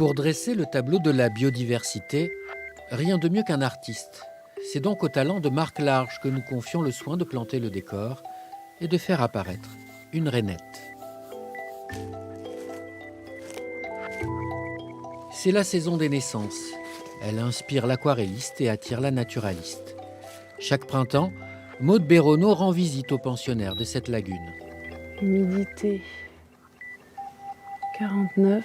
Pour dresser le tableau de la biodiversité, rien de mieux qu'un artiste. C'est donc au talent de Marc Large que nous confions le soin de planter le décor et de faire apparaître une rainette. C'est la saison des naissances. Elle inspire l'aquarelliste et attire la naturaliste. Chaque printemps, Maude Béronneau rend visite aux pensionnaires de cette lagune. Humidité 49,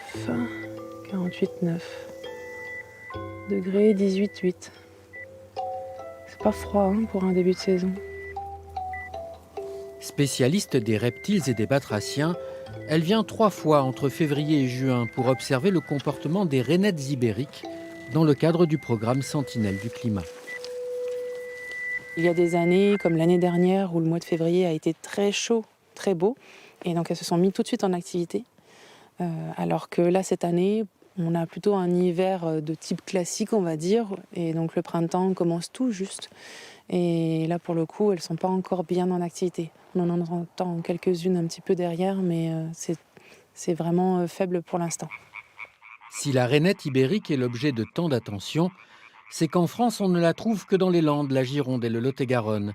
48,9. Degré 18,8. C'est pas froid pour un début de saison. Spécialiste des reptiles et des batraciens, elle vient 3 fois entre février et juin pour observer le comportement des rainettes ibériques dans le cadre du programme Sentinelle du climat. Il y a des années, comme l'année dernière, où le mois de février a été très chaud, très beau, et donc elles se sont mises tout de suite en activité. Alors que là, cette année, on a plutôt un hiver de type classique, on va dire, et donc le printemps commence tout juste. Et là, pour le coup, elles ne sont pas encore bien en activité. On en entend quelques-unes un petit peu derrière, mais c'est vraiment faible pour l'instant. Si la rainette ibérique est l'objet de tant d'attention, c'est qu'en France, on ne la trouve que dans les Landes, la Gironde et le Lot-et-Garonne.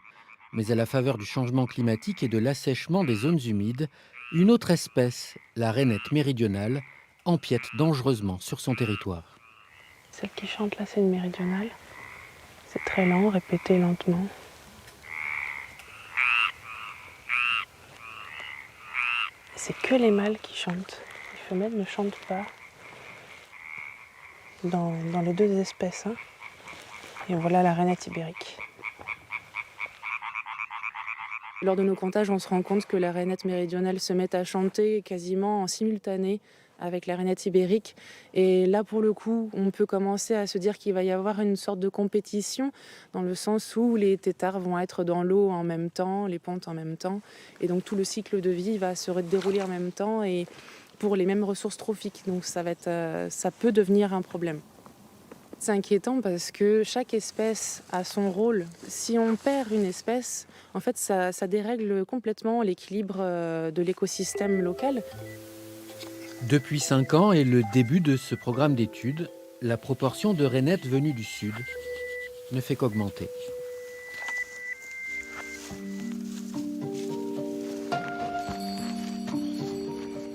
Mais à la faveur du changement climatique et de l'assèchement des zones humides, une autre espèce, la rainette méridionale, empiète dangereusement sur son territoire. Celle qui chante là, c'est une méridionale. C'est très lent, répété lentement. C'est que les mâles qui chantent. Les femelles ne chantent pas. Dans les deux espèces. Et voilà la rainette ibérique. Lors de nos comptages, on se rend compte que la rainette méridionale se met à chanter quasiment en simultané avec la rainette ibérique. Et là, pour le coup, on peut commencer à se dire qu'il va y avoir une sorte de compétition, dans le sens où les têtards vont être dans l'eau en même temps, les pontes en même temps. Et donc tout le cycle de vie va se dérouler en même temps et pour les mêmes ressources trophiques. Donc ça peut devenir un problème. C'est inquiétant parce que chaque espèce a son rôle. Si on perd une espèce, en fait, ça dérègle complètement l'équilibre de l'écosystème local. Depuis 5 ans et le début de ce programme d'études, la proportion de rainettes venues du sud ne fait qu'augmenter.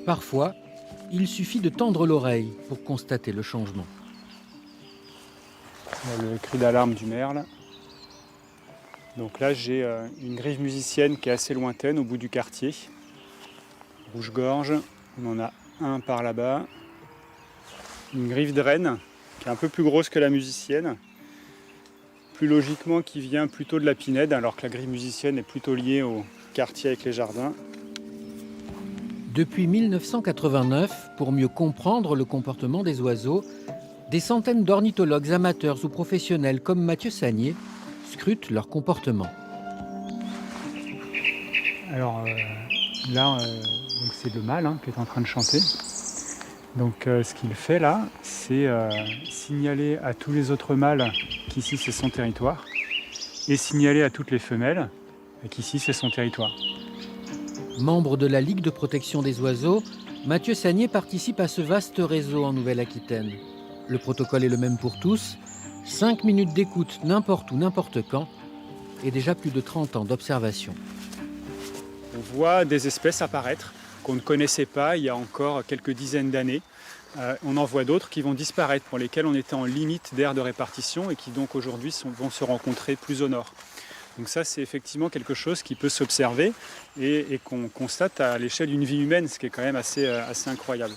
Parfois, il suffit de tendre l'oreille pour constater le changement. Le cri d'alarme du merle. Donc là, j'ai une grive musicienne qui est assez lointaine au bout du quartier. Rouge-gorge, on en a un par là-bas. Une grive de renne qui est un peu plus grosse que la musicienne. Plus logiquement, qui vient plutôt de la Pinède, alors que la grive musicienne est plutôt liée au quartier avec les jardins. Depuis 1989, pour mieux comprendre le comportement des oiseaux, des centaines d'ornithologues amateurs ou professionnels comme Mathieu Sagnier scrutent leur comportement. Alors là, donc c'est le mâle qui est en train de chanter. Donc ce qu'il fait là, c'est signaler à tous les autres mâles qu'ici c'est son territoire et signaler à toutes les femelles qu'ici c'est son territoire. Membre de la Ligue de protection des oiseaux, Mathieu Sagnier participe à ce vaste réseau en Nouvelle-Aquitaine. Le protocole est le même pour tous, 5 minutes d'écoute n'importe où, n'importe quand, et déjà plus de 30 ans d'observation. On voit des espèces apparaître qu'on ne connaissait pas il y a encore quelques dizaines d'années. On en voit d'autres qui vont disparaître, pour lesquelles on était en limite d'aire de répartition et qui donc aujourd'hui vont se rencontrer plus au nord. Donc ça, c'est effectivement quelque chose qui peut s'observer et qu'on constate à l'échelle d'une vie humaine, ce qui est quand même assez incroyable.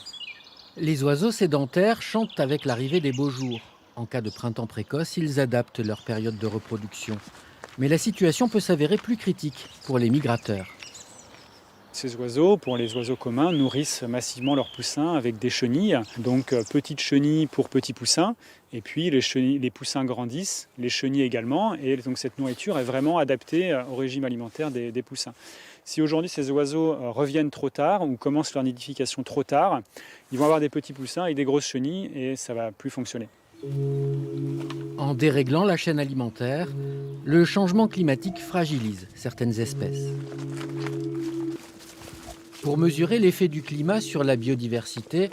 Les oiseaux sédentaires chantent avec l'arrivée des beaux jours. En cas de printemps précoce, ils adaptent leur période de reproduction. Mais la situation peut s'avérer plus critique pour les migrateurs. Ces oiseaux, pour les oiseaux communs, nourrissent massivement leurs poussins avec des chenilles. Donc petites chenilles pour petits poussins. Et puis les poussins grandissent, les chenilles également. Et donc cette nourriture est vraiment adaptée au régime alimentaire des poussins. Si aujourd'hui ces oiseaux reviennent trop tard ou commencent leur nidification trop tard, ils vont avoir des petits poussins avec des grosses chenilles et ça ne va plus fonctionner. En déréglant la chaîne alimentaire, le changement climatique fragilise certaines espèces. Pour mesurer l'effet du climat sur la biodiversité,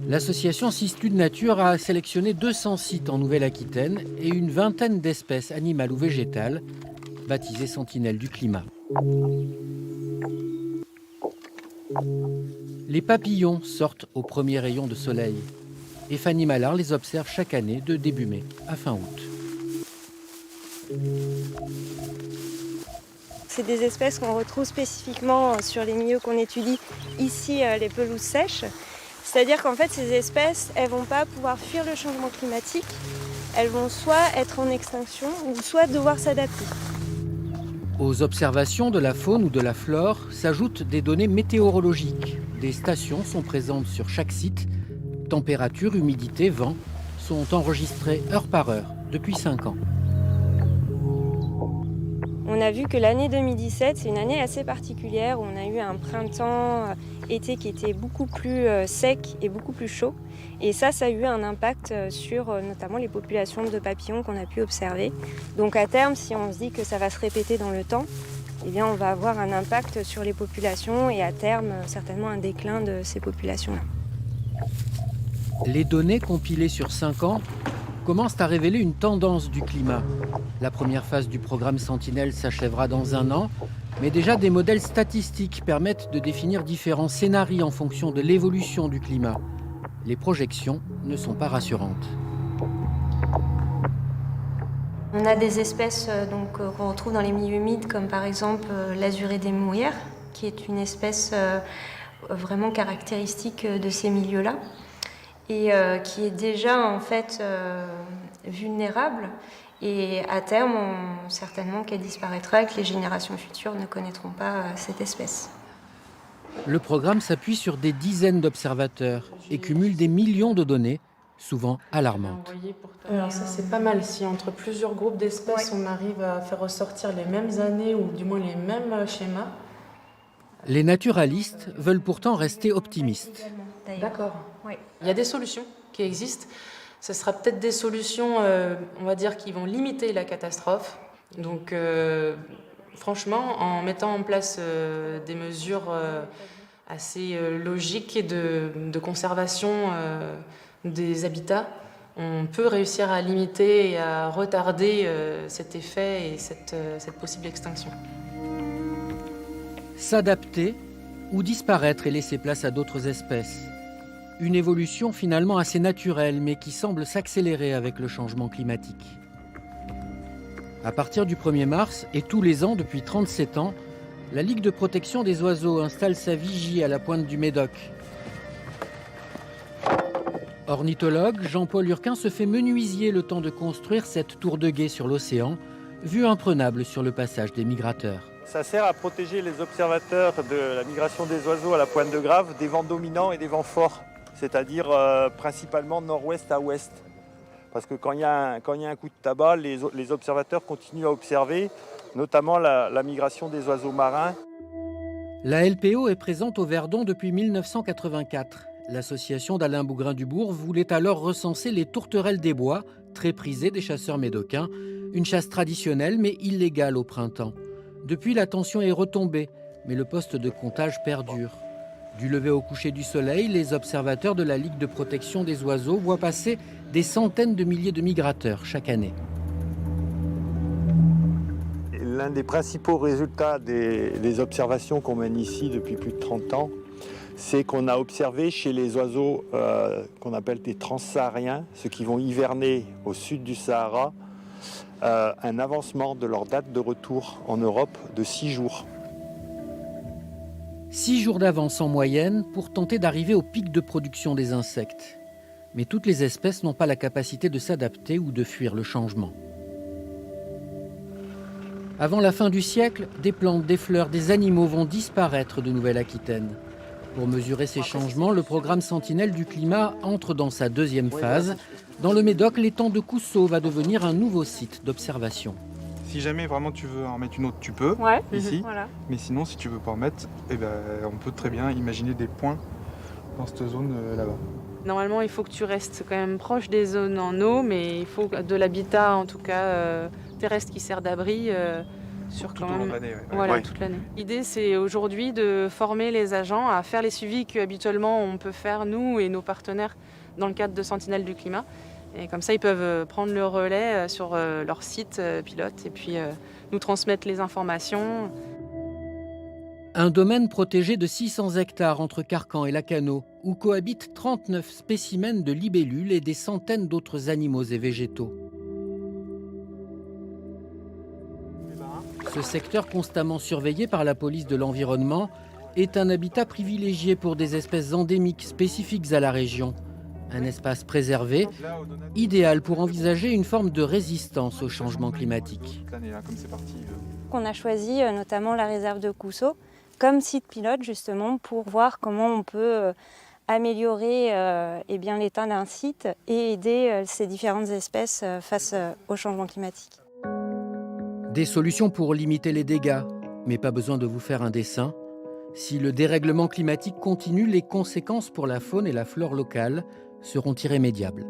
l'association Cistude Nature a sélectionné 200 sites en Nouvelle-Aquitaine et une vingtaine d'espèces animales ou végétales, baptisées sentinelles du climat. Les papillons sortent au premier rayon de soleil et Fanny Mallard les observe chaque année de début mai à fin août. C'est des espèces qu'on retrouve spécifiquement sur les milieux qu'on étudie, ici les pelouses sèches. C'est-à-dire qu'en fait ces espèces, elles ne vont pas pouvoir fuir le changement climatique, elles vont soit être en extinction ou soit devoir s'adapter. Aux observations de la faune ou de la flore s'ajoutent des données météorologiques. Des stations sont présentes sur chaque site. Température, humidité, vent sont enregistrés heure par heure depuis 5 ans. On a vu que l'année 2017, c'est une année assez particulière où on a eu un printemps-été qui était beaucoup plus sec et beaucoup plus chaud. Et ça a eu un impact sur notamment les populations de papillons qu'on a pu observer. Donc à terme, si on se dit que ça va se répéter dans le temps, eh bien on va avoir un impact sur les populations et à terme, certainement un déclin de ces populations-là. Les données compilées sur 5 ans commencent à révéler une tendance du climat. La première phase du programme Sentinelle s'achèvera dans 1 an, mais déjà des modèles statistiques permettent de définir différents scénarios en fonction de l'évolution du climat. Les projections ne sont pas rassurantes. On a des espèces qu'on retrouve dans les milieux humides, comme par exemple l'azuré des mouillères, qui est une espèce vraiment caractéristique de ces milieux-là, et qui est déjà en fait vulnérable. Et à terme, certainement qu'elle disparaîtra et que les générations futures ne connaîtront pas cette espèce. Le programme s'appuie sur des dizaines d'observateurs et cumule des millions de données, souvent alarmantes. Alors ça c'est pas mal, si entre plusieurs groupes d'espèces on arrive à faire ressortir les mêmes années ou du moins les mêmes schémas. Les naturalistes veulent pourtant rester optimistes. D'accord. Oui. Il y a des solutions qui existent. Ce sera peut-être des solutions, on va dire, qui vont limiter la catastrophe. Donc franchement, en mettant en place des mesures assez logiques et de conservation des habitats, on peut réussir à limiter et à retarder cet effet et cette possible extinction. S'adapter ou disparaître et laisser place à d'autres espèces. Une évolution finalement assez naturelle, mais qui semble s'accélérer avec le changement climatique. À partir du 1er mars, et tous les ans depuis 37 ans, la Ligue de protection des oiseaux installe sa vigie à la pointe du Médoc. Ornithologue, Jean-Paul Hurquin se fait menuisier le temps de construire cette tour de guet sur l'océan, vue imprenable sur le passage des migrateurs. Ça sert à protéger les observateurs de la migration des oiseaux à la pointe de Grave des vents dominants et des vents forts, c'est-à-dire principalement nord-ouest à ouest. Parce que quand il y a un coup de tabac, les observateurs continuent à observer, notamment la migration des oiseaux marins. La LPO est présente au Verdon depuis 1984. L'association d'Alain Bougrain-Dubourg voulait alors recenser les tourterelles des bois, très prisées des chasseurs médocains, une chasse traditionnelle mais illégale au printemps. Depuis, la tension est retombée, mais le poste de comptage perdure. Du lever au coucher du soleil, les observateurs de la Ligue de protection des oiseaux voient passer des centaines de milliers de migrateurs chaque année. L'un des principaux résultats des observations qu'on mène ici depuis plus de 30 ans, c'est qu'on a observé chez les oiseaux qu'on appelle des transsahariens, ceux qui vont hiverner au sud du Sahara, un avancement de leur date de retour en Europe de 6 jours. 6 jours d'avance en moyenne pour tenter d'arriver au pic de production des insectes. Mais toutes les espèces n'ont pas la capacité de s'adapter ou de fuir le changement. Avant la fin du siècle, des plantes, des fleurs, des animaux vont disparaître de Nouvelle-Aquitaine. Pour mesurer ces changements, le programme Sentinelle du climat entre dans sa deuxième phase. Dans le Médoc, l'étang de Cousseau va devenir un nouveau site d'observation. Si jamais vraiment tu veux en mettre une autre, tu peux, ici. Voilà. Mais sinon, si tu veux pas en mettre, on peut très bien imaginer des points dans cette zone là-bas. Normalement, il faut que tu restes quand même proche des zones en eau, mais il faut de l'habitat, en tout cas terrestre, qui sert d'abri sur Tout quand au long même de l'année. Ouais. voilà, Ouais. toute l'année. L'idée, c'est aujourd'hui de former les agents à faire les suivis qu'habituellement on peut faire, nous et nos partenaires, dans le cadre de Sentinelle du climat. Et comme ça, ils peuvent prendre le relais sur leur site pilote et puis nous transmettre les informations. Un domaine protégé de 600 hectares entre Carcan et Lacanau, où cohabitent 39 spécimens de libellules et des centaines d'autres animaux et végétaux. Ce secteur constamment surveillé par la police de l'environnement est un habitat privilégié pour des espèces endémiques spécifiques à la région. Un espace préservé, idéal pour envisager une forme de résistance au changement climatique. Toute l'année, là, comme c'est parti. On a choisi notamment la réserve de Coussot comme site pilote justement pour voir comment on peut améliorer eh bien, l'état d'un site et aider ces différentes espèces face au changement climatique. Des solutions pour limiter les dégâts, mais pas besoin de vous faire un dessin. Si le dérèglement climatique continue, les conséquences pour la faune et la flore locale seront irrémédiables.